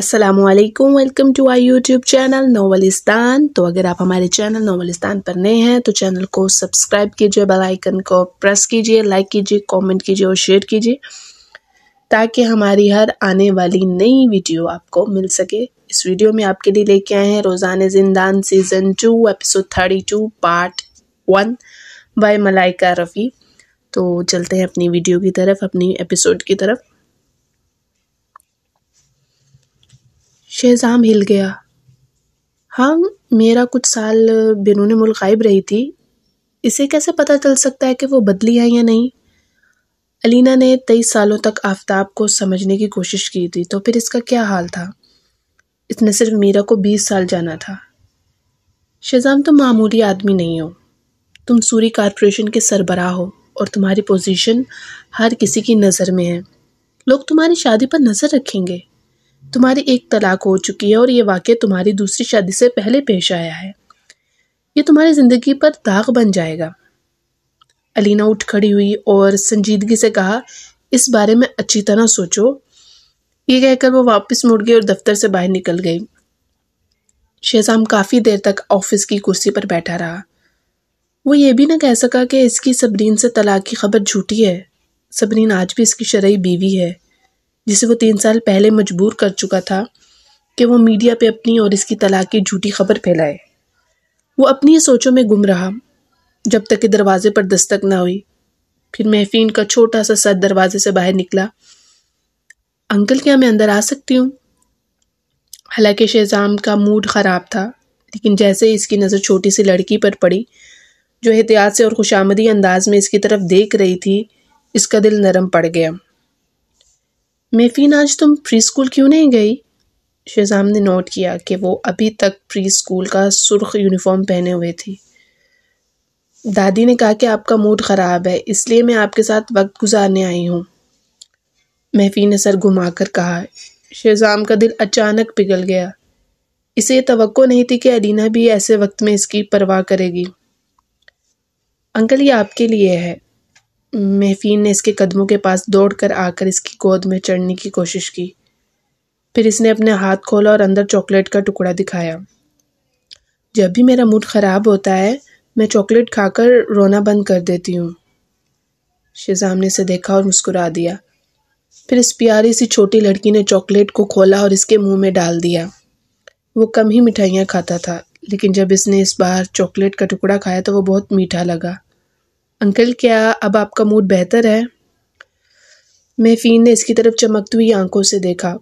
السلام علیکم، welcome to I YouTube channel Novelistan. تو اگر آپ ہمارے چینل ناولستان پر نئے ہیں تو چینل کو سبسکرائب کیجیے، بیل آئیکن کو پریس کیجیے، لائک کیجیے، کامنٹ کیجیے اور شیئر کیجیے تاکہ ہماری ہر آنے والی نئی ویڈیو آپ کو مل سکے۔ اس ویڈیو میں آپ کے لیے لے کے آئے ہیں روزانہ زندان سیزن 2 ایپیسوڈ 32 پارٹ 1 بائی ملائکہ رفیع۔ تو چلتے ہیں اپنی ویڈیو کی طرف، اپنی ایپیسوڈ کی طرف۔ شہزام ہل گیا۔ ہاں، میرا کچھ سال بیرون ملک غائب رہی تھی، اسے کیسے پتہ چل سکتا ہے کہ وہ بدلی ہے یا نہیں؟ علینا نے 23 سالوں تک آفتاب کو سمجھنے کی کوشش کی تھی، تو پھر اس کا کیا حال تھا؟ اس نے صرف میرا کو 20 سال جانا تھا۔ شہزام، تم معمولی آدمی نہیں ہو، تم سوری کارپوریشن کے سربراہ ہو اور تمہاری پوزیشن ہر کسی کی نظر میں ہے۔ لوگ تمہاری شادی پر نظر رکھیں گے۔ تمہاری ایک طلاق ہو چکی ہے اور یہ واقعہ تمہاری دوسری شادی سے پہلے پیش آیا ہے۔ یہ تمہاری زندگی پر داغ بن جائے گا۔ علینا اٹھ کھڑی ہوئی اور سنجیدگی سے کہا، اس بارے میں اچھی طرح سوچو۔ یہ کہہ کر وہ واپس مڑ گئی اور دفتر سے باہر نکل گئی۔ شہزام کافی دیر تک آفس کی کرسی پر بیٹھا رہا۔ وہ یہ بھی نہ کہہ سکا کہ اس کی صبرین سے طلاق کی خبر جھوٹی ہے۔ صبرین آج بھی اس کی شرعی بیوی ہے، جسے وہ 3 سال پہلے مجبور کر چکا تھا کہ وہ میڈیا پہ اپنی اور اس کی طلاق کی جھوٹی خبر پھیلائے۔ وہ اپنی سوچوں میں گم رہا جب تک کہ دروازے پر دستک نہ ہوئی۔ پھر محفین کا چھوٹا سا سر دروازے سے باہر نکلا۔ انکل، کیا میں اندر آ سکتی ہوں؟ حالانکہ شہزام کا موڈ خراب تھا، لیکن جیسے ہی اس کی نظر چھوٹی سی لڑکی پر پڑی جو احتیاط سے اور خوشامدی انداز میں اس کی طرف دیکھ رہی تھی، اس کا دل نرم پڑ گیا۔ محفین، آج تم پری اسکول کیوں نہیں گئی؟ شہزام نے نوٹ کیا کہ وہ ابھی تک پری اسکول کا سرخ یونیفارم پہنے ہوئے تھی۔ دادی نے کہا کہ آپ کا موڈ خراب ہے، اس لیے میں آپ کے ساتھ وقت گزارنے آئی ہوں۔ محفین نے سر گھما کر کہا۔ شہزام کا دل اچانک پگھل گیا۔ اسے یہ توقع نہیں تھی کہ علینا بھی ایسے وقت میں اس کی پرواہ کرے گی۔ انکل، یہ آپ کے لیے ہے۔ محفین نے اس کے قدموں کے پاس دوڑ کر آ کر اس کی گود میں چڑھنے کی کوشش کی۔ پھر اس نے اپنے ہاتھ کھولا اور اندر چاکلیٹ کا ٹکڑا دکھایا۔ جب بھی میرا موڈ خراب ہوتا ہے، میں چاکلیٹ کھا کر رونا بند کر دیتی ہوں۔ شہزام نے اسے دیکھا اور مسکرا دیا۔ پھر اس پیاری سی چھوٹی لڑکی نے چاکلیٹ کو کھولا اور اس کے منہ میں ڈال دیا۔ وہ کم ہی مٹھائیاں کھاتا تھا، لیکن جب اس نے اس بار چاکلیٹ کا ٹکڑا کھایا تو وہ بہت میٹھا لگا۔ انکل، کیا اب آپ کا موڈ بہتر ہے؟ محفین نے اس کی طرف چمکتی ہوئی آنکھوں سے دیکھا۔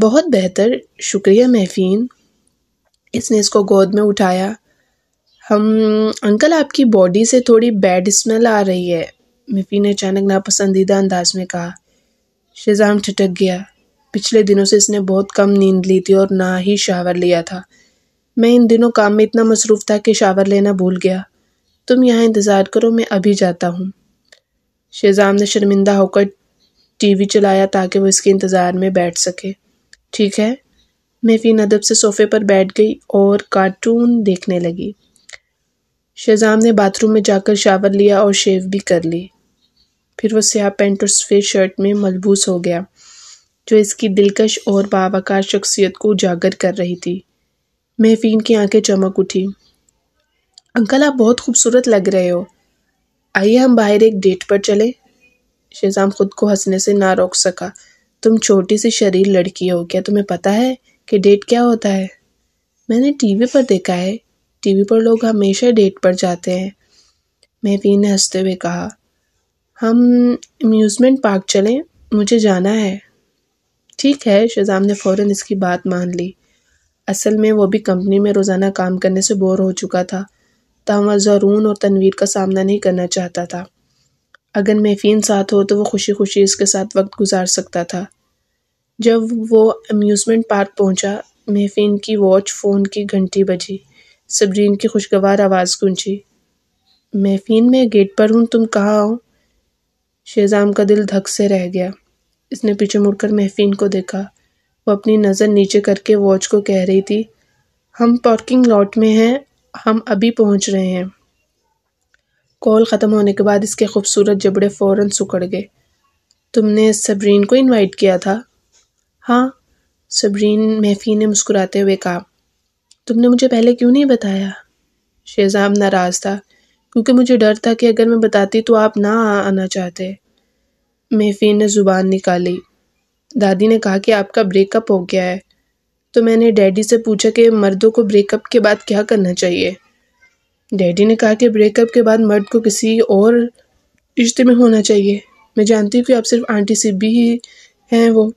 بہت بہتر، شکریہ محفین۔ اس نے اس کو گود میں اٹھایا۔ انکل، آپ کی باڈی سے تھوڑی بیڈ اسمیل آ رہی ہے، محفین نے اچانک ناپسندیدہ انداز میں کہا۔ شہزام ٹھٹک گیا۔ پچھلے دنوں سے اس نے بہت کم نیند لی تھی اور نہ ہی شاور لیا تھا۔ میں ان دنوں کام میں اتنا مصروف تھا کہ شاور لینا بھول گیا۔ تم یہاں انتظار کرو، میں ابھی جاتا ہوں۔ شہزام نے شرمندہ ہو کر ٹی وی چلایا تاکہ وہ اس کے انتظار میں بیٹھ سکے۔ ٹھیک ہے۔ محفین ادب سے صوفے پر بیٹھ گئی اور کارٹون دیکھنے لگی۔ شہزام نے باتھ روم میں جا کر شاور لیا اور شیو بھی کر لی۔ پھر وہ سیاہ پینٹ اور سفید شرٹ میں ملبوس ہو گیا، جو اس کی دلکش اور باوقار شخصیت کو اجاگر کر رہی تھی۔ محفین کی آنکھیں چمک اٹھی۔ انکل، آپ بہت خوبصورت لگ رہے ہو، آئیے ہم باہر ایک ڈیٹ پر چلیں۔ شہزام خود کو ہنسنے سے نہ روک سکا۔ تم چھوٹی سی شریر لڑکی ہو، کیا تمہیں پتہ ہے کہ ڈیٹ کیا ہوتا ہے؟ میں نے ٹی وی پر دیکھا ہے، ٹی وی پر لوگ ہمیشہ ڈیٹ پر جاتے ہیں، محفین نے ہنستے ہوئے کہا۔ ہم امیوزمنٹ پارک چلیں، مجھے جانا ہے۔ ٹھیک ہے، شہزام نے فوراً اس کی بات مان لی۔ اصل میں وہ بھی کمپنی میں روزانہ کام کرنے سے بور ہو چکا تھا، تاہم زارون اور تنویر کا سامنا نہیں کرنا چاہتا تھا۔ اگر محفین ساتھ ہو تو وہ خوشی خوشی اس کے ساتھ وقت گزار سکتا تھا۔ جب وہ امیوزمنٹ پارک پہنچا، محفین کی واچ فون کی گھنٹی بجی۔ صبرین کی خوشگوار آواز گونجی۔ محفین، میں گیٹ پر ہوں، تم کہاں ہو؟ شہزام کا دل دھک سے رہ گیا۔ اس نے پیچھے مڑ کر محفین کو دیکھا۔ وہ اپنی نظر نیچے کر کے واچ کو کہہ رہی تھی، ہم پارکنگ لاٹ میں ہیں، ہم ابھی پہنچ رہے ہیں۔ کال ختم ہونے کے بعد اس کے خوبصورت جبڑے فوراً سکڑ گئے۔ تم نے صبرین کو انوائٹ کیا تھا؟ ہاں، صبرین محفی نے مسکراتے ہوئے کہا، تم نے مجھے پہلے کیوں نہیں بتایا؟ شہزام ناراض تھا، کیونکہ مجھے ڈر تھا کہ اگر میں بتاتی تو آپ نہ آنا چاہتے۔ محفی نے زبان نکالی، دادی نے کہا کہ آپ کا بریک اپ ہو گیا ہے، تو میں نے ڈیڈی سے پوچھا کہ مردوں کو بریک اپ کے بعد کیا کرنا چاہیے۔ ڈیڈی نے کہا کہ بریک اپ کے بعد مرد کو کسی اور رشتے میں ہونا چاہیے۔ میں جانتی ہوں کہ آپ صرف آنٹی سبی ہی ہیں وہ۔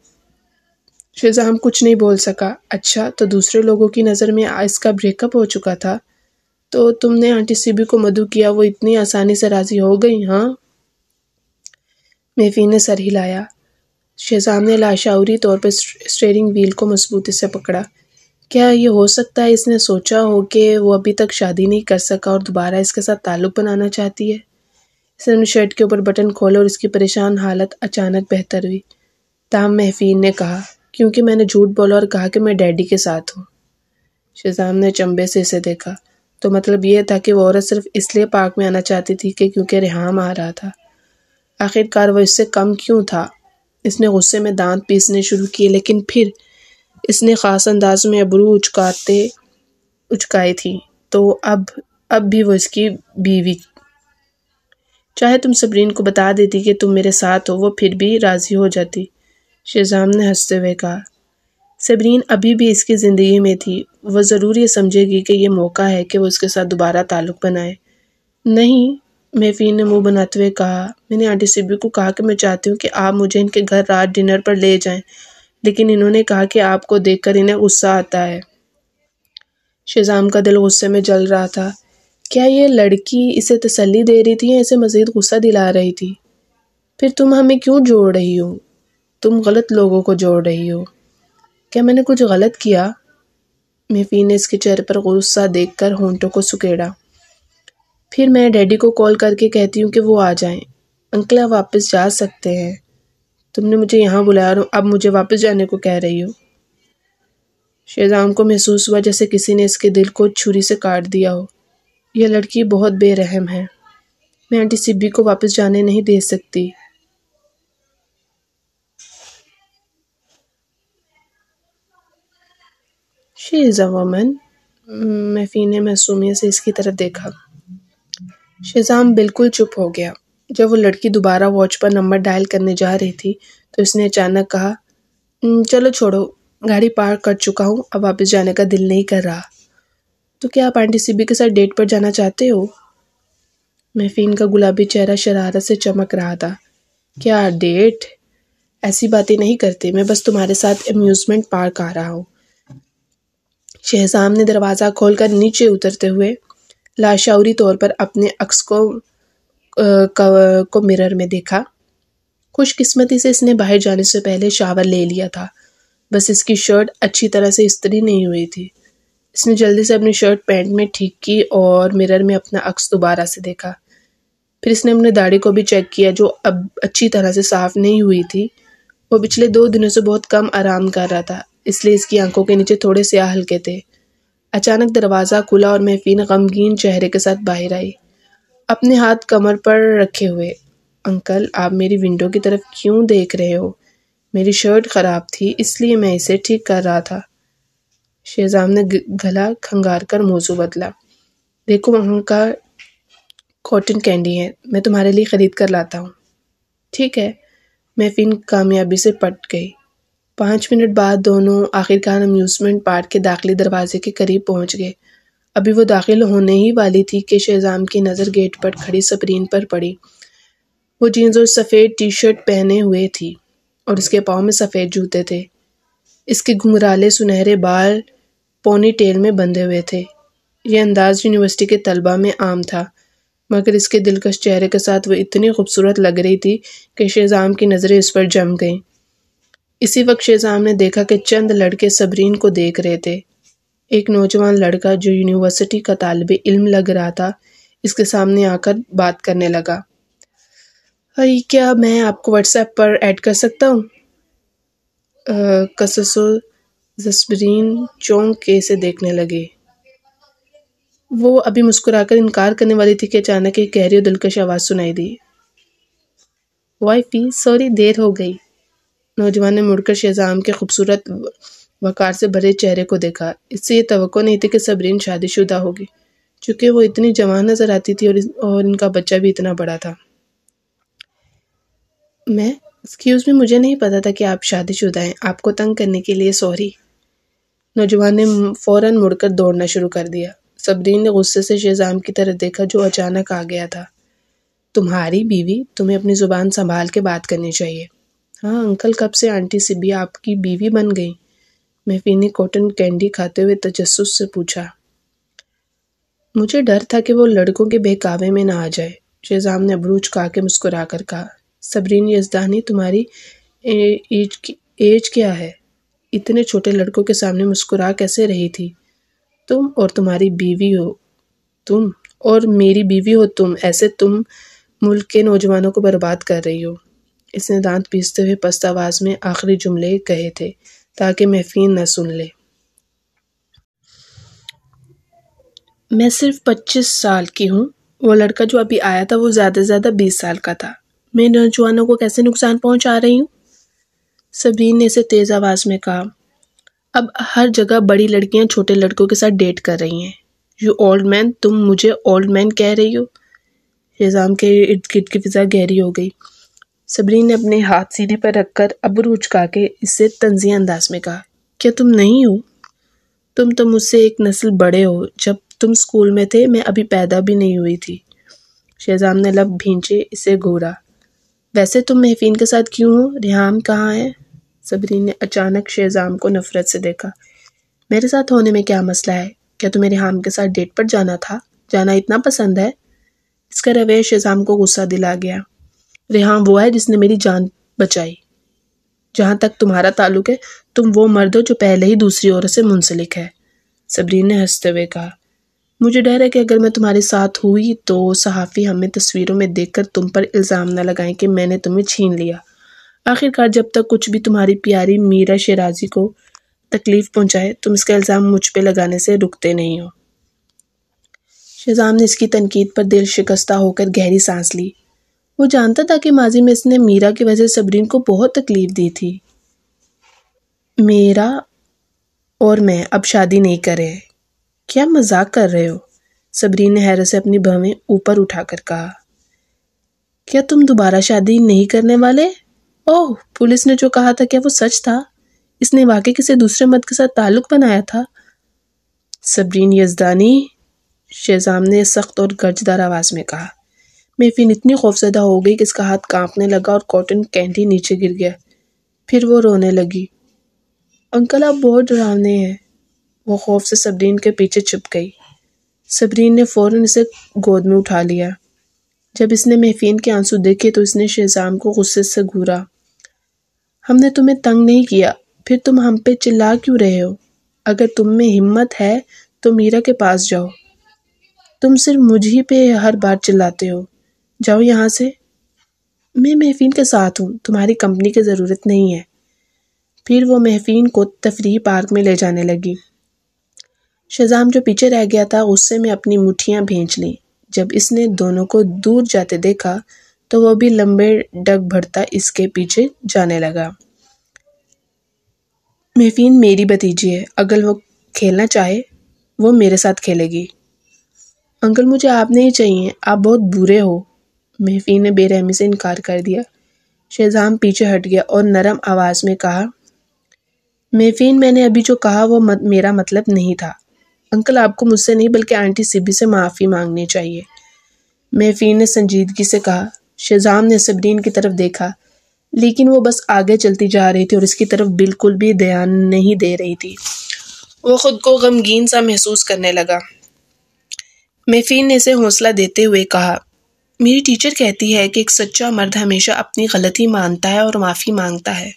شہزام کچھ نہیں بول سکا۔ اچھا، تو دوسرے لوگوں کی نظر میں اس کا بریک اپ ہو چکا تھا، تو تم نے آنٹی سبی کو مدعو کیا، وہ اتنی آسانی سے راضی ہو گئی؟ ہاں؟ محفی نے سر ہلایا۔ شہزام نے لاشعوری طور پر اسٹیئرنگ وہیل کو مضبوطی سے پکڑا۔ کیا یہ ہو سکتا ہے اس نے سوچا ہو کہ وہ ابھی تک شادی نہیں کر سکا اور دوبارہ اس کے ساتھ تعلق بنانا چاہتی ہے؟ اس نے اپنی شرٹ کے اوپر بٹن کھولے اور اس کی پریشان حالت اچانک بہتر ہوئی۔ تاہم محفی نے کہا، کیونکہ میں نے جھوٹ بولا اور کہا کہ میں ڈیڈی کے ساتھ ہوں۔ شہزام نے چمبے سے اسے دیکھا۔ تو مطلب یہ تھا کہ وہ عورت صرف اس لیے پارک میں آنا چاہتی تھی کہ کیونکہ ریحام آ رہا تھا۔ آخر کار وہ اس سے کم کیوں تھا؟ اس نے غصے میں دانت پیسنے شروع کیے، لیکن پھر اس نے خاص انداز میں ابرو اچکائے تھی۔ تو اب بھی وہ اس کی بیوی۔ چاہے تم صبرین کو بتا دیتی کہ تم میرے ساتھ ہو، وہ پھر بھی راضی ہو جاتی۔ شہزام نے ہنستے ہوئے کہا، صبرین ابھی بھی اس کی زندگی میں تھی، وہ ضرور یہ سمجھے گی کہ یہ موقع ہے کہ وہ اس کے ساتھ دوبارہ تعلق بنائے۔ نہیں، محفی نے منہ بناتے ہوئے کہا، میں نے آنٹی سبی کو کہا کہ میں چاہتی ہوں کہ آپ مجھے ان کے گھر رات ڈنر پر لے جائیں، لیکن انہوں نے کہا کہ آپ کو دیکھ کر انہیں غصہ آتا ہے۔ شہزام کا دل غصے میں جل رہا تھا۔ کیا یہ لڑکی اسے تسلی دے رہی تھی یا اسے مزید غصہ دلا رہی تھی؟ پھر تم ہمیں کیوں جوڑ رہی ہو؟ تم غلط لوگوں کو جوڑ رہی ہو۔ کیا میں نے کچھ غلط کیا؟ محفی نے اس کے چہرے پر غصہ دیکھ کر ہونٹوں کو سکیڑا۔ پھر میں ڈیڈی کو کال کر کے کہتی ہوں کہ وہ آ جائیں۔ انکل آپ واپس جا سکتے ہیں۔ تم نے مجھے یہاں بلایا اور اب مجھے واپس جانے کو کہہ رہی ہو۔ شہزام کو محسوس ہوا جیسے کسی نے اس کے دل کو چھری سے کاٹ دیا ہو۔ یہ لڑکی بہت بے رحم ہے۔ میں آنٹی سبی کو واپس جانے نہیں دے سکتی۔ شی از اے وومن۔ محفی نے معصومیت سے اس کی طرف دیکھا۔ شہزام بالکل چپ ہو گیا۔ جب وہ لڑکی دوبارہ واچ پر نمبر ڈائل کرنے جا رہی تھی تو اس نے اچانک کہا، چلو چھوڑو، گاڑی پارک کر چکا ہوں، اب واپس جانے کا دل نہیں کر رہا۔ تو کیا آپ آنٹی سبی کے ساتھ ڈیٹ پر جانا چاہتے ہو؟ محفین کا گلابی چہرہ شرارت سے چمک رہا تھا۔ کیا ڈیٹ؟ ایسی باتیں نہیں کرتے، میں بس تمہارے ساتھ امیوزمنٹ پارک آ رہا ہوں۔ شہزام نے دروازہ کھول کر نیچے اترتے ہوئے لاشعوری طور پر اپنے عکس کو مرر میں دیکھا۔ خوش قسمتی سے اس نے باہر جانے سے پہلے شاور لے لیا تھا، بس اس کی شرٹ اچھی طرح سے استری نہیں ہوئی تھی۔ اس نے جلدی سے اپنی شرٹ پینٹ میں ٹھیک کی اور مرر میں اپنا عکس دوبارہ سے دیکھا۔ پھر اس نے اپنے داڑھی کو بھی چیک کیا جو اب اچھی طرح سے صاف نہیں ہوئی تھی۔ وہ پچھلے 2 دنوں سے بہت کم آرام کر رہا تھا، اس لیے اس کی آنکھوں کے نیچے تھوڑے سیاہ ہلکے تھے۔ اچانک دروازہ کھلا اور محفین غمگین چہرے کے ساتھ باہر آئی، اپنے ہاتھ کمر پر رکھے ہوئے۔ انکل، آپ میری ونڈو کی طرف کیوں دیکھ رہے ہو؟ میری شرٹ خراب تھی، اس لیے میں اسے ٹھیک کر رہا تھا۔ شہزام نے گلا کھنگار کر موضوع بدلا۔ دیکھو، وہاں کا کاٹن کینڈی ہے، میں تمہارے لیے خرید کر لاتا ہوں۔ ٹھیک ہے۔ محفین کامیابی سے پٹ گئی۔ 5 منٹ بعد دونوں آخرکار امیوزمنٹ پارک کے داخلی دروازے کے قریب پہنچ گئے۔ ابھی وہ داخل ہونے ہی والی تھی کہ شہزام کی نظر گیٹ پر کھڑی صبرین پر پڑی۔ وہ جینز اور سفید ٹی شرٹ پہنے ہوئے تھی اور اس کے پاؤں میں سفید جوتے تھے۔ اس کے گھنگرالے سنہرے بال پونی ٹیل میں بندھے ہوئے تھے۔ یہ انداز یونیورسٹی کے طلباء میں عام تھا، مگر اس کے دلکش چہرے کے ساتھ وہ اتنی خوبصورت لگ رہی تھی کہ شہزام کی نظریں اس پر جم گئیں۔ اسی وقت شہزام نے دیکھا کہ چند لڑکے صبرین کو دیکھ رہے تھے۔ ایک نوجوان لڑکا جو یونیورسٹی کا طالب علم لگ رہا تھا اس کے سامنے آ کر بات کرنے لگا۔ کیا میں آپ کو واٹس ایپ پر ایڈ کر سکتا ہوں؟ قصص و صبرین چونک کے اسے دیکھنے لگے۔ وہ ابھی مسکرا کر انکار کرنے والی تھی کہ اچانک ایک گہری و دلکش آواز سنائی دی۔ وائفی، سوری دیر ہو گئی۔ نوجوان نے مڑ کر شہزام کے خوبصورت وقار سے بھرے چہرے کو دیکھا۔ اس سے یہ توقع نہیں تھی کہ صبرین شادی شدہ ہوگی، چونکہ وہ اتنی جوان نظر آتی تھی اور ان کا بچہ بھی اتنا بڑا تھا۔ ایکسکیوز می، مجھے نہیں پتا تھا کہ آپ شادی شدہ ہیں، آپ کو تنگ کرنے کے لیے سوری۔ نوجوان نے فوراً مڑ کر دوڑنا شروع کر دیا۔ صبرین نے غصے سے شہزام کی طرف دیکھا جو اچانک آ گیا تھا۔ تمہاری بیوی، تمہیں اپنی زبان سنبھال کے بات کرنی چاہیے۔ ہاں انکل، کب سے آنٹی سبی آپ کی بیوی بن گئی؟ محفین نے کاٹن کینڈی کھاتے ہوئے تجسس سے پوچھا۔ مجھے ڈر تھا کہ وہ لڑکوں کے بہکاوے میں نہ آ جائے، شہزام نے ابرو چکا کے مسکرا کر کہا۔ صبرین یزدانی، تمہاری ایج کیا ہے؟ اتنے چھوٹے لڑکوں کے سامنے مسکرا کیسے رہی تھی؟ تم اور تمہاری بیوی ہو تم اور میری بیوی ہو تم، ایسے تم ملک کے نوجوانوں کو برباد کر رہی ہو۔ اس نے دانت پیستے ہوئے پست آواز میں آخری جملے کہے تھے تاکہ محفین نہ سن لے۔ میں صرف 25 سال کی ہوں، وہ لڑکا جو ابھی آیا تھا وہ زیادہ سے زیادہ 20 سال کا تھا، میں نوجوانوں کو کیسے نقصان پہنچا رہی ہوں؟ صبرین نے اسے تیز آواز میں کہا۔ اب ہر جگہ بڑی لڑکیاں چھوٹے لڑکوں کے ساتھ ڈیٹ کر رہی ہیں۔ یو اولڈ مین، تم مجھے اولڈ مین کہہ رہی ہو؟ شہزام کے ارد گرد کی فضا گہری ہو گئی۔ صبرین نے اپنے ہاتھ سینے پر رکھ کر ابرو اچکا کے اس سے طنزیہ انداز میں کہا، کیا تم نہیں ہو؟ تم تو مجھ سے ایک نسل بڑے ہو، جب تم اسکول میں تھے میں ابھی پیدا بھی نہیں ہوئی تھی۔ شہزام نے لب بھینچے اسے گھورا۔ ویسے تم محفین کے ساتھ کیوں ہو؟ ریحام کہاں ہے؟ صبرین نے اچانک شہزام کو نفرت سے دیکھا۔ میرے ساتھ ہونے میں کیا مسئلہ ہے؟ کیا تمہیں ریحام کے ساتھ ڈیٹ پر جانا تھا؟ جانا اتنا پسند ہے؟ اس کا رویہ شہزام کو غصہ دلا گیا۔ ریحام وہ ہے جس نے میری جان بچائی۔ جہاں تک تمہارا تعلق ہے، تم وہ مرد ہو جو پہلے ہی دوسری عورت سے منسلک ہے، صبرین نے ہنستے ہوئے کہا۔ مجھے ڈر ہے کہ اگر میں تمہارے ساتھ ہوئی تو صحافی ہمیں تصویروں میں دیکھ کر تم پر الزام نہ لگائیں کہ میں نے تمہیں چھین لیا۔ آخرکار جب تک کچھ بھی تمہاری پیاری میرا شیرازی کو تکلیف پہنچائے، تم اس کا الزام مجھ پہ لگانے سے رکتے نہیں ہو۔ شہزام نے اس کی تنقید پر دل شکستہ ہو کر گہری سانس لی۔ وہ جانتا تھا کہ ماضی میں اس نے میرا کی وجہ سے صبرین کو بہت تکلیف دی تھی۔ میرا اور میں اب شادی نہیں کر رہے۔ کیا مذاق کر رہے ہو؟ صبرین نے حیرت سے اپنی بھویں اوپر اٹھا کر کہا۔ کیا تم دوبارہ شادی نہیں کرنے والے؟ اوہ، پولیس نے جو کہا تھا کیا وہ سچ تھا؟ اس نے واقعی کسی دوسرے مرد کے ساتھ تعلق بنایا تھا؟ صبرین یزدانی، شہزام نے سخت اور گرجدار آواز میں کہا۔ محفین اتنی خوفزدہ ہو گئی کہ اس کا ہاتھ کانپنے لگا اور کاٹن کینڈی نیچے گر گیا۔ پھر وہ رونے لگی۔ انکل آپ بہت ڈراونے ہیں۔ وہ خوف سے صبرین کے پیچھے چھپ گئی۔ صبرین نے فوراً اسے گود میں اٹھا لیا۔ جب اس نے محفین کے آنسو دیکھے تو اس نے شہزام کو غصے سے گھورا۔ ہم نے تمہیں تنگ نہیں کیا، پھر تم ہم پہ چلا کیوں رہے ہو؟ اگر تم میں ہمت ہے تو میرا کے پاس جاؤ۔ تم صرف مجھ ہی پہ ہر بار چلاتے ہو۔ جاؤ یہاں سے۔ میں محفین کے ساتھ ہوں، تمہاری کمپنی کی ضرورت نہیں ہے۔ پھر وہ محفین کو تفریحی پارک میں لے جانے لگی۔ شہزام جو پیچھے رہ گیا تھا غصے میں اپنی مٹھیاں بھینچ لیں۔ جب اس نے دونوں کو دور جاتے دیکھا تو وہ بھی لمبے ڈگ بھرتا اس کے پیچھے جانے لگا۔ محفین میری بھتیجی ہے، اگر وہ کھیلنا چاہے وہ میرے ساتھ کھیلے گی۔ انکل مجھے آپ نہیں چاہیے، آپ بہت برے ہو۔ محفین نے بے رحمی سے انکار کر دیا۔ شہزام پیچھے ہٹ گیا اور نرم آواز میں کہا، محفین میں نے ابھی جو کہا وہ میرا مطلب نہیں تھا۔ انکل آپ کو مجھ سے نہیں بلکہ آنٹی سبی سے معافی مانگنی چاہیے، محفین نے سنجیدگی سے کہا۔ شہزام نے صبرین کی طرف دیکھا لیکن وہ بس آگے چلتی جا رہی تھی اور اس کی طرف بالکل بھی دھیان نہیں دے رہی تھی۔ وہ خود کو غمگین سا محسوس کرنے لگا۔ محفین نے اسے حوصلہ دیتے ہوئے کہا، میری ٹیچر کہتی ہے کہ ایک سچا مرد ہمیشہ اپنی غلطی مانتا ہے اور معافی مانگتا ہے۔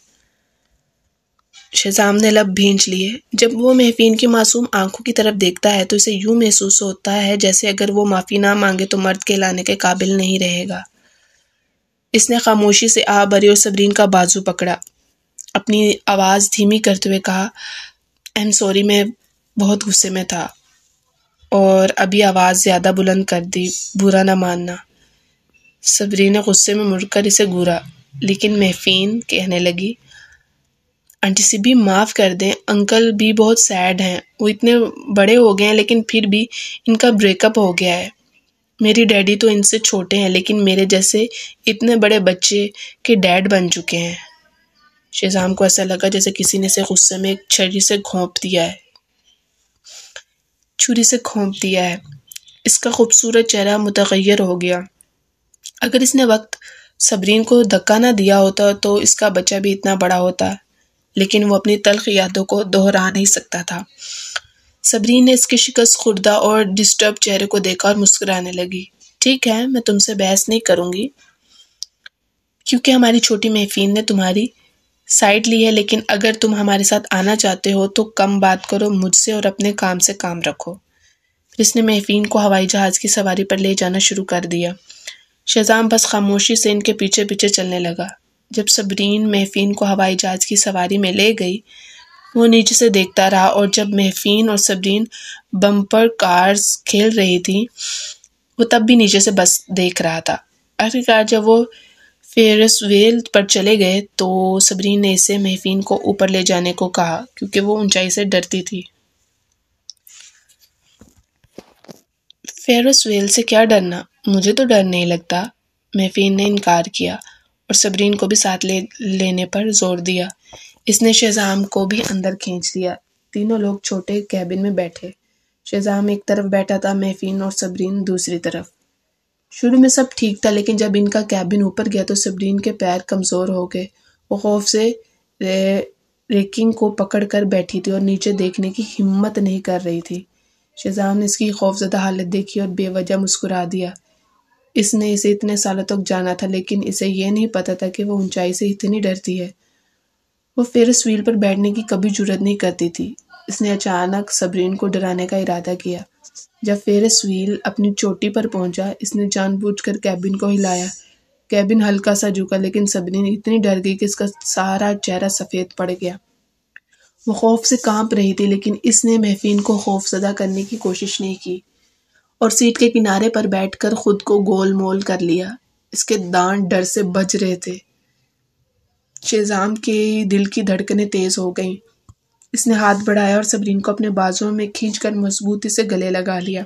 شہزام نے لب بھینچ لیے۔ جب وہ محفین کی معصوم آنکھوں کی طرف دیکھتا ہے تو اسے یوں محسوس ہوتا ہے جیسے اگر وہ معافی نہ مانگے تو مرد کہلانے کے قابل نہیں رہے گا۔ اس نے خاموشی سے آہ بھری اور صبرین کا بازو پکڑا۔ اپنی آواز دھیمی کرتے ہوئے کہا، I'm sorry، میں بہت غصے میں تھا اور ابھی آواز زیادہ بلند کر دی، برا نہ ماننا۔ صبرین نے غصے میں مڑ کر اسے گھورا لیکن محفین کہنے لگی، آنٹی سبی معاف کر دیں، انکل بھی بہت سیڈ ہیں، وہ اتنے بڑے ہو گئے ہیں لیکن پھر بھی ان کا بریک اپ ہو گیا ہے۔ میری ڈیڈی تو ان سے چھوٹے ہیں لیکن میرے جیسے اتنے بڑے بچے کے ڈیڈ بن چکے ہیں۔ شہزام کو ایسا لگا جیسے کسی نے اسے غصے میں ایک چھری سے گھونپ دیا ہے۔ اس کا خوبصورت چہرہ متغیر ہو گیا۔ اگر اس نے وقت صبرین کو دھکا نہ دیا ہوتا تو اس کا بچہ بھی اتنا بڑا ہوتا، لیکن وہ اپنی تلخ یادوں کو دہرا نہیں سکتا تھا۔ صبرین نے اس کے شکست خوردہ اور ڈسٹرب چہرے کو دیکھا اور مسکرانے لگی۔ ٹھیک ہے، میں تم سے بحث نہیں کروں گی کیونکہ ہماری چھوٹی محفین نے تمہاری سائڈ لی ہے، لیکن اگر تم ہمارے ساتھ آنا چاہتے ہو تو کم بات کرو مجھ سے اور اپنے کام سے کام رکھو۔ پھر اس نے محفین کو ہوائی جہاز کی سواری پر لے جانا شروع کر دیا۔ شہزام بس خاموشی سے ان کے پیچھے پیچھے چلنے لگا۔ جب صبرین محفین کو ہوائی جہاز کی سواری میں لے گئی، وہ نیچے سے دیکھتا رہا، اور جب محفین اور صبرین بمپر کارز کھیل رہی تھی وہ تب بھی نیچے سے بس دیکھ رہا تھا۔ آخرکار جب وہ فیرس ویل پر چلے گئے تو صبرین نے اسے محفین کو اوپر لے جانے کو کہا کیونکہ وہ اونچائی سے ڈرتی تھی۔ فیرس ویل سے کیا ڈرنا، مجھے تو ڈر نہیں لگتا، محفین نے انکار کیا اور صبرین کو بھی ساتھ لینے پر زور دیا۔ اس نے شہزام کو بھی اندر کھینچ لیا۔ تینوں لوگ چھوٹے کیبن میں بیٹھے۔ شہزام ایک طرف بیٹھا تھا، محفین اور صبرین دوسری طرف۔ شروع میں سب ٹھیک تھا، لیکن جب ان کا کیبن اوپر گیا تو صبرین کے پیر کمزور ہو گئے۔ وہ خوف سے ریکنگ کو پکڑ کر بیٹھی تھی اور نیچے دیکھنے کی ہمت نہیں کر رہی تھی۔ شہزام نے اس کی خوفزدہ حالت دیکھی اور بے وجہ مسکرا دیا۔ اس نے اسے اتنے سالوں تک جانا تھا، لیکن اسے یہ نہیں پتا تھا کہ وہ اونچائی سے اتنی ڈرتی ہے۔ وہ فیرس ویل پر بیٹھنے کی کبھی جرات نہیں کرتی تھی۔ اس نے اچانک صبرین کو ڈرانے کا ارادہ کیا۔ جب فیرس ویل اپنی چوٹی پر پہنچا، اس نے جان بوجھ کر کیبن کو ہلایا۔ کیبن ہلکا سا جھکا، لیکن صبرین اتنی ڈر گئی کہ اس کا سارا چہرہ سفید پڑ گیا۔ وہ خوف سے کانپ رہی تھی، لیکن اس نے محفین کو خوف زدہ کرنے کی کوشش نہیں کی اور سیٹ کے کنارے پر بیٹھ کر خود کو گول مول کر لیا۔ اس کے دانت ڈر سے بج رہے تھے۔ شہزام کے دل کی دھڑکنیں تیز ہو گئیں۔ اس نے ہاتھ بڑھایا اور صبرین کو اپنے بازوؤں میں کھینچ کر مضبوطی سے گلے لگا لیا۔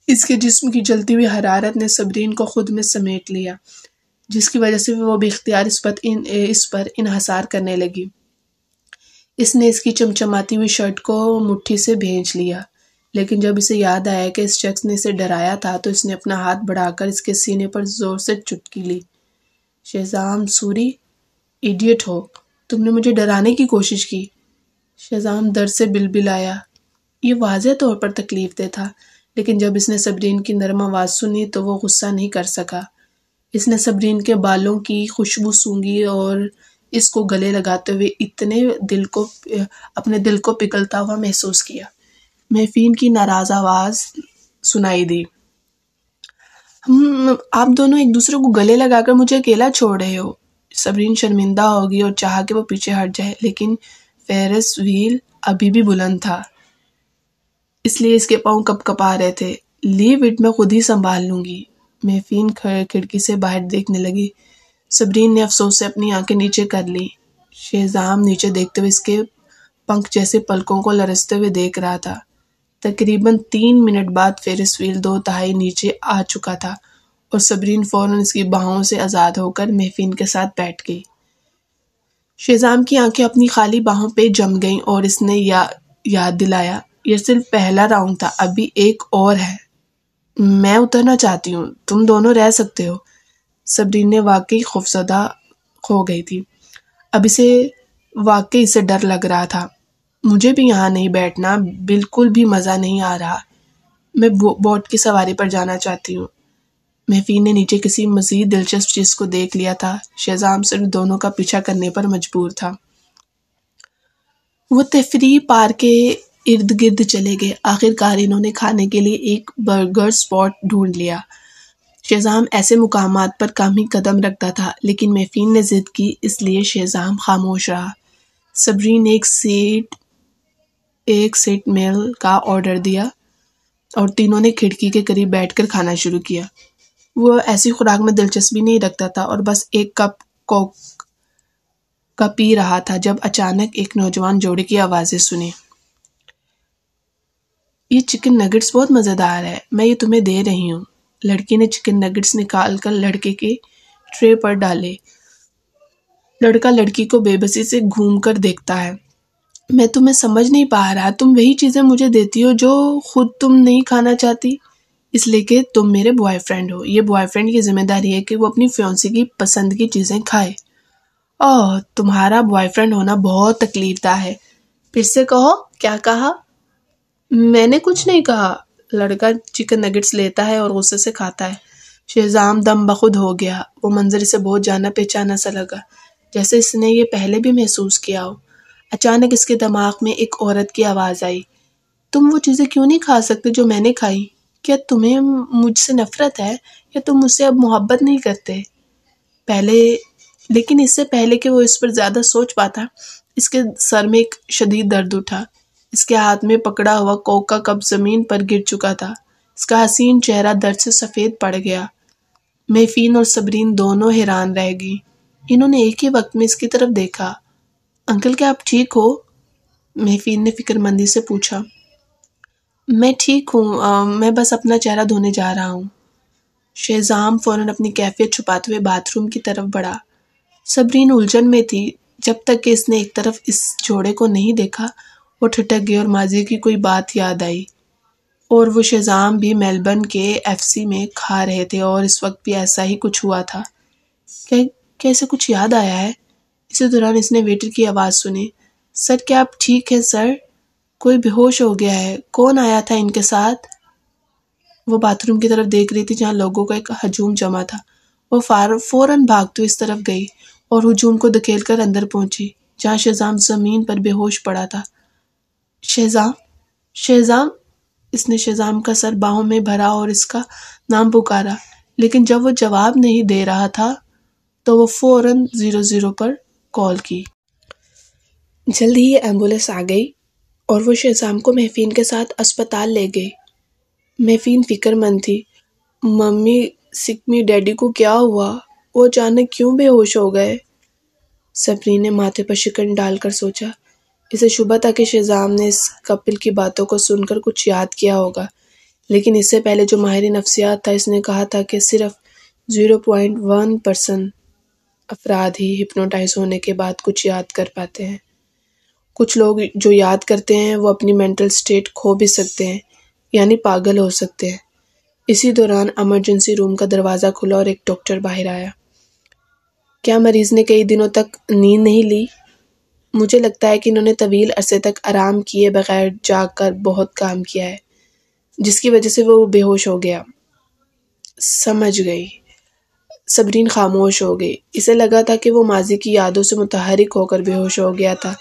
اس کے جسم کی جلتی ہوئی حرارت نے صبرین کو خود میں سمیٹ لیا، جس کی وجہ سے وہ بے اختیار اس پر انحصار کرنے لگی۔ اس نے اس کی چمچماتی ہوئی شرٹ کو مٹھی سے بھینچ لیا، لیکن جب اسے یاد آیا کہ اس شخص نے اسے ڈرایا تھا تو اس نے اپنا ہاتھ بڑھا کر اس کے سینے پر زور سے چٹکی لی۔ شہزام سوری، ایڈیٹ ہو، تم نے مجھے ڈرانے کی کوشش کی۔ شہزام درد سے بلبلایا۔ یہ واضح طور پر تکلیف دہ تھا، لیکن جب اس نے صبرین کی نرم آواز سنی تو وہ غصہ نہیں کر سکا۔ اس نے صبرین کے بالوں کی خوشبو سونگھی اور اس کو گلے لگاتے ہوئے اپنے دل کو پگھلتا ہوا محسوس کیا۔ محفین کی ناراض آواز سنائی دی۔ آپ دونوں ایک دوسرے کو گلے لگا کر مجھے اکیلا چھوڑ رہے ہو۔ صبرین شرمندہ ہوگی اور چاہا کہ وہ پیچھے ہٹ جائے، لیکن فیرس وہیل ابھی بھی بلند تھا، اس لیے اس کے پاؤں کپ کپا رہے تھے۔ لیو اٹ، میں خود ہی سنبھال لوں گی۔ محفین کھڑکی سے باہر دیکھنے لگی۔ صبرین نے افسوس سے اپنی آنکھیں نیچے کر لی۔ شہزام نیچے دیکھتے ہوئے اس کے پنکھ جیسے پلکوں کو لرزتے ہوئے دیکھ رہا تھا۔ تقریباً 3 منٹ بعد فیرس ویل 2/3 نیچے آ چکا تھا اور صبرین فوراً اس کی باہوں سے آزاد ہو کر محفین کے ساتھ بیٹھ گئی۔ شہزام کی آنکھیں اپنی خالی باہوں پہ جم گئیں اور اس نے یاد دلایا، یہ صرف پہلا راؤنڈ تھا، ابھی ایک اور ہے۔ میں اترنا چاہتی ہوں، تم دونوں رہ سکتے ہو۔ صبرین نے واقعی خوفزدہ ہو گئی تھی۔ اب اسے واقعی سے ڈر لگ رہا تھا۔ مجھے بھی یہاں نہیں بیٹھنا، بالکل بھی مزہ نہیں آ رہا، میں بوٹ کی سواری پر جانا چاہتی ہوں۔ محفین نے نیچے کسی مزید دلچسپ چیز کو دیکھ لیا تھا۔ شہزام صرف دونوں کا پیچھا کرنے پر مجبور تھا۔ وہ تفریح پارک کے ارد گرد چلے گئے۔ آخرکار انہوں نے کھانے کے لیے ایک برگر اسپاٹ ڈھونڈ لیا۔ شہزام ایسے مقامات پر کم ہی قدم رکھتا تھا، لیکن محفین نے ضد کی، اس لیے شہزام خاموش رہا۔ صبرین ایک سیٹ میل کا آرڈر دیا اور تینوں نے کھڑکی کے قریب بیٹھ کر کھانا شروع کیا۔ وہ ایسی خوراک میں دلچسپی نہیں رکھتا تھا اور بس ایک کپ کوک کا پی رہا تھا جب اچانک ایک نوجوان جوڑے کی آوازیں سنی۔ یہ چکن نگٹس بہت مزیدار ہے، میں یہ تمہیں دے رہی ہوں۔ لڑکی نے چکن نگٹس نکال کر لڑکے کے ٹرے پر ڈالے۔ لڑکا لڑکی کو بے بسی سے گھوم کر دیکھتا ہے۔ میں تمہیں سمجھ نہیں پا رہا، تم وہی چیزیں مجھے دیتی ہو جو خود تم نہیں کھانا چاہتی، اس لیے کہ تم میرے بوائے فرینڈ ہو۔ یہ بوائے فرینڈ کی ذمہ داری ہے کہ وہ اپنی فیونسی کی پسند کی چیزیں کھائے۔ اوہ، تمہارا بوائے فرینڈ ہونا بہت تکلیف دہ ہے۔ پھر سے کہو، کیا کہا؟ میں نے کچھ نہیں کہا۔ لڑکا چکن نگٹس لیتا ہے اور غصے سے کھاتا ہے۔ شہزام دم بخود ہو گیا۔ وہ منظر اسے بہت جانا پہچانا سا لگا، جیسے اس نے یہ پہلے بھی محسوس کیا ہو۔ اچانک اس کے دماغ میں ایک عورت کی آواز آئی، تم وہ چیزیں کیوں نہیں کھا سکتے جو میں نے کھائی؟ کیا تمہیں مجھ سے نفرت ہے یا تم مجھ سے اب محبت نہیں کرتے؟ لیکن اس سے پہلے کہ وہ اس پر زیادہ سوچ پاتا، اس کے سر میں ایک شدید درد اٹھا۔ اس کے ہاتھ میں پکڑا ہوا کوک کا کپ زمین پر گر چکا تھا۔ اس کا حسین چہرہ درد سے سفید پڑ گیا۔ میفین اور صبرین دونوں حیران رہ گئی۔ انہوں نے ایک ہی وقت میں اس کی طرف دیکھا۔ انکل، کیا آپ ٹھیک ہو؟ میفین نے فکر مندی سے پوچھا۔ میں ٹھیک ہوں، میں بس اپنا چہرہ دھونے جا رہا ہوں۔ شہزام فوراً اپنی کیفیت چھپاتے ہوئے باتھ روم کی طرف بڑھا۔ صبرین الجھن میں تھی۔ جب تک کہ اس نے ایک طرف اس جوڑے کو نہیں دیکھا، وہ ٹھٹک گئی اور ماضی کی کوئی بات یاد آئی۔ اور وہ شہزام بھی میلبرن کے FC میں کھا رہے تھے اور اس وقت بھی ایسا ہی کچھ ہوا تھا۔ کیا اسے کچھ یاد آیا ہے؟ اسی دوران اس نے ویٹر کی آواز سنی۔ سر، کیا آپ ٹھیک ہے سر؟ کوئی بے ہوش ہو گیا ہے۔ کون آیا تھا ان کے ساتھ؟ وہ باتھ روم کی طرف دیکھ رہی تھی جہاں لوگوں کا ایک ہجوم جمع تھا۔ وہ فوراً بھاگتے ہوئے اس طرف گئی اور ہجوم کو دھکیل کر اندر پہنچی جہاں شہزام زمین پر بے ہوش پڑا تھا۔ شہزام! اس نے شہزام کا سر باہوں میں بھرا اور اس کا نام پکارا، لیکن جب وہ جواب نہیں دے رہا تھا تو وہ فوراً 00 پر کال کی۔ جلد ہی ایمبولینس آ گئی اور وہ شہزام کو میفین کے ساتھ اسپتال لے گئی۔ میفین فکر مند تھی۔ ممی ڈیڈی کو کیا ہوا؟ وہ اچانک کیوں بے ہوش ہو گئے؟ صبرین نے ماتھے پر شکن ڈال کر سوچا۔ اسے شبہ تھا کہ شہزام نے اس کپل کی باتوں کو سن کر کچھ یاد کیا ہوگا، لیکن اس سے پہلے جو ماہر نفسیات تھا اس نے کہا تھا کہ صرف 0.1% افراد ہی ہپنوٹائز ہونے کے بعد کچھ یاد کر پاتے ہیں۔ کچھ لوگ جو یاد کرتے ہیں وہ اپنی مینٹل سٹیٹ کھو بھی سکتے ہیں، یعنی پاگل ہو سکتے ہیں۔ اسی دوران ایمرجنسی روم کا دروازہ کھلا اور ایک ڈاکٹر باہر آیا۔ کیا مریض نے کئی دنوں تک نیند نہیں لی؟ مجھے لگتا ہے کہ انہوں نے طویل عرصے تک آرام کیے بغیر جاگ کر بہت کام کیا ہے، جس کی وجہ سے وہ بے ہوش ہو گیا۔ سمجھ گئی۔ صبرین خاموش ہو گئی۔ اسے لگا تھا کہ وہ ماضی کی یادوں سے متحرک ہو کر بے ہوش ہو گیا تھا۔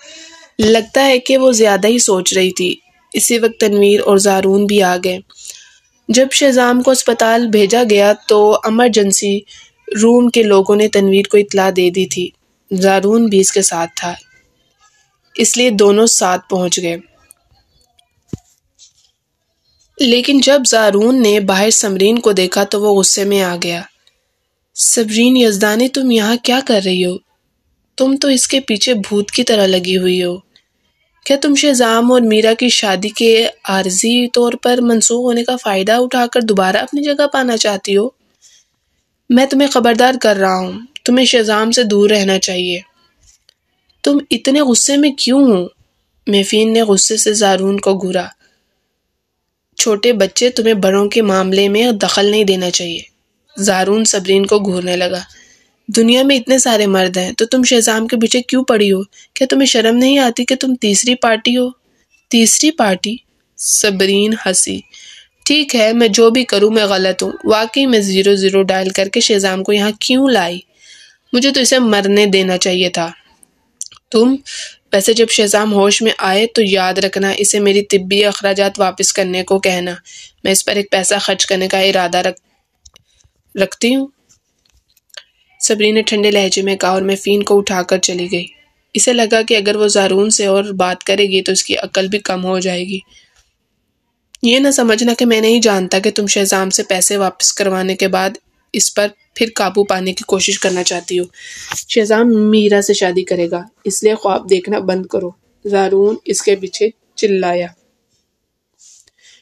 لگتا ہے کہ وہ زیادہ ہی سوچ رہی تھی۔ اسی وقت تنویر اور زارون بھی آ گئے۔ جب شہزام کو اسپتال بھیجا گیا تو ایمرجنسی روم کے لوگوں نے تنویر کو اطلاع دے دی تھی۔ زارون بھی اس کے ساتھ تھا، اس لیے دونوں ساتھ پہنچ گئے۔ لیکن جب زارون نے باہر صبرین کو دیکھا تو وہ غصے میں آ گیا۔ صبرین یزدانی، تم یہاں کیا کر رہی ہو؟ تم تو اس کے پیچھے بھوت کی طرح لگی ہوئی ہو۔ کیا تم شہزام اور میرا کی شادی کے عارضی طور پر منسوخ ہونے کا فائدہ اٹھا کر دوبارہ اپنی جگہ پانا چاہتی ہو؟ میں تمہیں خبردار کر رہا ہوں، تمہیں شہزام سے دور رہنا چاہیے۔ تم اتنے غصے میں کیوں ہو؟ میفین نے غصے سے زارون کو گھورا۔ چھوٹے بچے، تمہیں بڑوں کے معاملے میں دخل نہیں دینا چاہیے۔ زارون صبرین کو گھورنے لگا۔ دنیا میں اتنے سارے مرد ہیں تو تم شہزام کے پیچھے کیوں پڑی ہو؟ کیا تمہیں شرم نہیں آتی کہ تم تیسری پارٹی ہو؟ تیسری پارٹی؟ صبرین ہنسی۔ ٹھیک ہے، میں جو بھی کروں میں غلط ہوں۔ واقعی میں 00 ڈائل کر کے شہزام کو یہاں کیوں لائی؟ مجھے تو اسے مرنے دینا چاہیے تھا۔ ویسے جب شہزام ہوش میں آئے تو یاد رکھنا، اسے میری طبی اخراجات واپس کرنے کو کہنا۔ میں اس پر ایک پیسہ خرچ کرنے کا ارادہ رکھتی ہوں۔ صبرین نے ٹھنڈے لہجے میں کہا اور میفین کو اٹھا کر چلی گئی۔ اسے لگا کہ اگر وہ زارون سے اور بات کرے گی تو اس کی عقل بھی کم ہو جائے گی۔ یہ نہ سمجھنا کہ میں نہیں جانتا کہ تم شہزام سے پیسے واپس کروانے کے بعد اس پر پھر قابو پانے کی کوشش کرنا چاہتی ہو۔ شہزام میرا سے شادی کرے گا، اس لیے خواب دیکھنا بند کرو، زارون اس کے پیچھے چلایا۔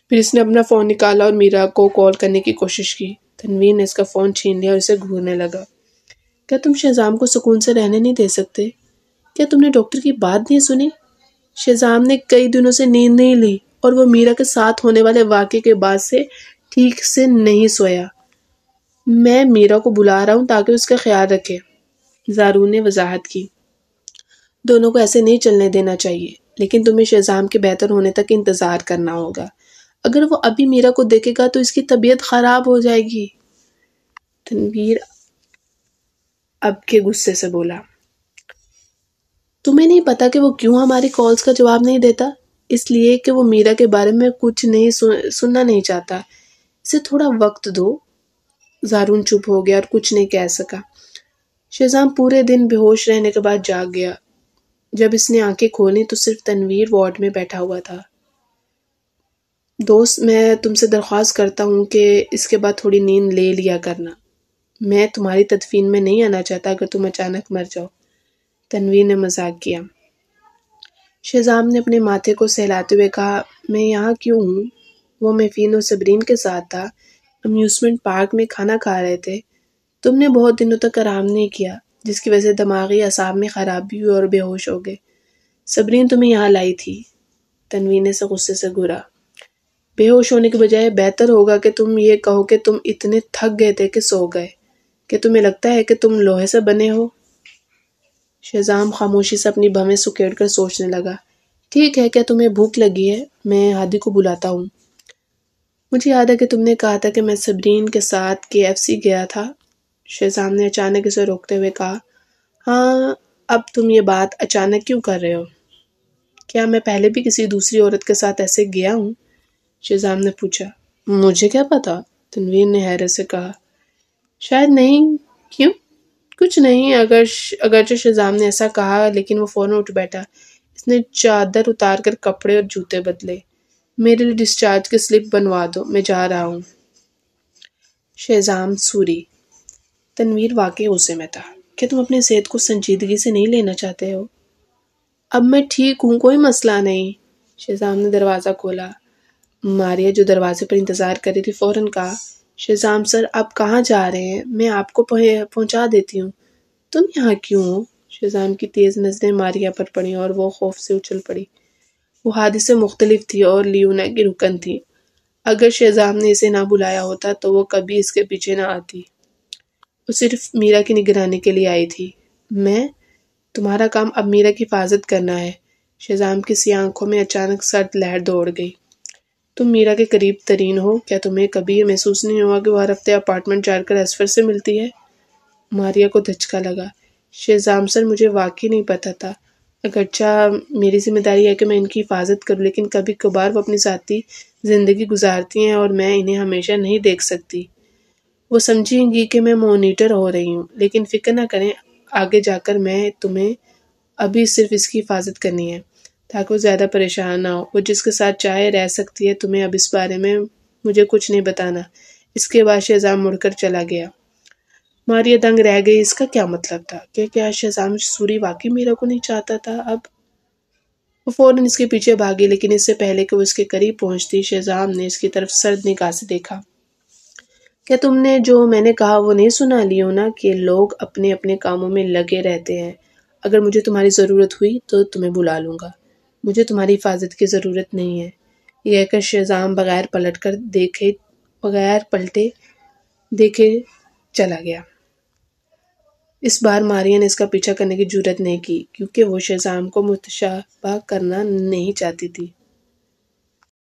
پھر اس نے اپنا فون نکالا اور میرا کو کال کرنے کی کوشش کی۔ تنویر نے اس کا فون چھین لیا اور اسے گھورنے لگا۔ کیا تم شہزام کو سکون سے رہنے نہیں دے سکتے؟ کیا تم نے ڈاکٹر کی بات نہیں سنی؟ شہزام نے کئی دنوں سے نیند نہیں لی اور وہ میرا کے ساتھ ہونے والے واقعے کے بعد سے ٹھیک سے نہیں سویا۔ میں میرا کو بلا رہا ہوں تاکہ اس کا خیال رکھے، زارون نے وضاحت کی۔ دونوں کو ایسے نہیں چلنے دینا چاہیے، لیکن تمہیں شہزام کے بہتر ہونے تک انتظار کرنا ہوگا۔ اگر وہ ابھی میرا کو دیکھے گا تو اس کی طبیعت خراب ہو جائے گی، تنویر اب کے غصے سے بولا۔ تمہیں نہیں پتا کہ وہ کیوں ہماری کالز کا جواب نہیں دیتا؟ اس لیے کہ وہ میرا کے بارے میں کچھ نہیں سننا نہیں چاہتا۔ اسے تھوڑا وقت دو۔ زارون چپ ہو گیا اور کچھ نہیں کہہ سکا۔ شہزام پورے دن بے ہوش رہنے کے بعد جاگ گیا۔ جب اس نے آنکھیں کھولی تو صرف تنویر وارڈ میں بیٹھا ہوا تھا۔ دوست، میں تم سے درخواست کرتا ہوں کہ اس کے بعد تھوڑی نیند لے لیا کرنا۔ میں تمہاری تدفین میں نہیں آنا چاہتا اگر تم اچانک مر جاؤ، تنویر نے مذاق کیا۔ شہزام نے اپنے ماتھے کو سہلاتے ہوئے کہا، میں یہاں کیوں ہوں؟ وہ میفین اور صبرین کے ساتھ تھا، امیوزمنٹ پارک میں کھانا کھا رہے تھے۔ تم نے بہت دنوں تک آرام نہیں کیا، جس کی وجہ سے دماغی اعصاب میں خرابی ہوئی اور بے ہوش ہو گئے۔ صبرین تمہیں یہاں لائی تھی، تنویر نے اسے غصے سے گھورا۔ بے ہوش ہونے کے بجائے بہتر ہوگا کہ تم یہ کہو کہ تم اتنے تھک گئے تھے کہ سو گئے۔ کہ تمہیں لگتا ہے کہ تم لوہے سے بنے ہو؟ شہزام خاموشی سے اپنی بھویں سکیڑ کر سوچنے لگا۔ ٹھیک ہے، کیا تمہیں بھوک لگی ہے؟ میں ہادی کو بلاتا ہوں۔ مجھے یاد ہے کہ تم نے کہا تھا کہ میں صبرین کے ساتھ KFC گیا تھا، شہزام نے اچانک اسے روکتے ہوئے کہا۔ ہاں، اب تم یہ بات اچانک کیوں کر رہے ہو؟ کیا میں پہلے بھی کسی دوسری عورت کے ساتھ ایسے گیا ہوں؟ شہزام نے پوچھا۔ مجھے کیا پتا، تنویر نے حیرت سے کہا۔ شاید نہیں، کیوں؟ کچھ نہیں، اگرچہ شہزام نے ایسا کہا لیکن وہ فوراً اٹھ بیٹھا۔ اس نے چادر اتار کر کپڑے اور جوتے بدلے۔ میرے لیے ڈسچارج کی سلپ بنوا دو، میں جا رہا ہوں۔ شہزام سوری۔ تنویر واقعی غصے میں تھا۔ کیا تم اپنی صحت کو سنجیدگی سے نہیں لینا چاہتے ہو؟ اب میں ٹھیک ہوں، کوئی مسئلہ نہیں۔ شہزام نے دروازہ کھولا۔ ماریا جو دروازے پر انتظار کر رہی تھی فوراً کہا، شہزام سر آپ کہاں جا رہے ہیں؟ میں آپ کو پہنچا دیتی ہوں۔ تم یہاں کیوں ہو؟ شہزام کی تیز نظریں ماریا پر پڑیں اور وہ خوف سے اچھل پڑی۔ وہ ہادی سے مختلف تھی اور لیونا کی رکن تھی۔ اگر شہزام نے اسے نہ بلایا ہوتا تو وہ کبھی اس کے پیچھے نہ آتی۔ وہ صرف میرا کی نگرانی کے لیے آئی تھی۔ تمہارا کام اب میرا کی حفاظت کرنا ہے۔ شہزام کی سیاہ آنکھوں میں اچانک سرد لہر دوڑ گئی۔ تم میرا کے قریب ترین ہو، کیا تمہیں کبھی یہ محسوس نہیں ہوا کہ وہ ہر ہفتے اپارٹمنٹ جا کر اسفر سے ملتی ہے؟ ماریا کو دھچکا لگا۔ شہزام سر مجھے واقعی نہیں پتا تھا، اگرچہ میری ذمہ داری ہے کہ میں ان کی حفاظت کروں، لیکن کبھی کبھار وہ اپنی ذاتی زندگی گزارتی ہیں اور میں انہیں ہمیشہ نہیں دیکھ سکتی۔ وہ سمجھیں گی کہ میں مانیٹر ہو رہی ہوں، لیکن فکر نہ کریں، آگے جا کر میں تمہیں ابھی صرف اس کی حفاظت کرنی ہے تاکہ وہ زیادہ پریشان نہ ہو۔ وہ جس کے ساتھ چاہے رہ سکتی ہے، تمہیں اب اس بارے میں مجھے کچھ نہیں بتانا۔ اس کے بعد شہزام مڑ کر چلا گیا۔ ماریا دنگ رہ گئی، اس کا کیا مطلب تھا؟ کہ کیا شہزام سوری واقعی میرا کو نہیں چاہتا تھا؟ اب وہ فوراً اس کے پیچھے بھاگی، لیکن اس سے پہلے کہ وہ اس کے قریب پہنچتی، شہزام نے اس کی طرف سرد نگاہ سے دیکھا۔ کیا تم نے جو میں نے کہا وہ نہیں سنا لیونا، کہ لوگ اپنے اپنے کاموں میں لگے رہتے ہیں؟ اگر مجھے تمہاری ضرورت ہوئی تو تمہیں بلا لوں گا، مجھے تمہاری حفاظت کی ضرورت نہیں ہے۔ یہ کہہ کر شہزام بغیر پلٹے دیکھے چلا گیا۔ اس بار ماریا نے اس کا پیچھا کرنے کی جرات نہیں کی، کیونکہ وہ شہزام کو مشابہ کرنا نہیں چاہتی تھی۔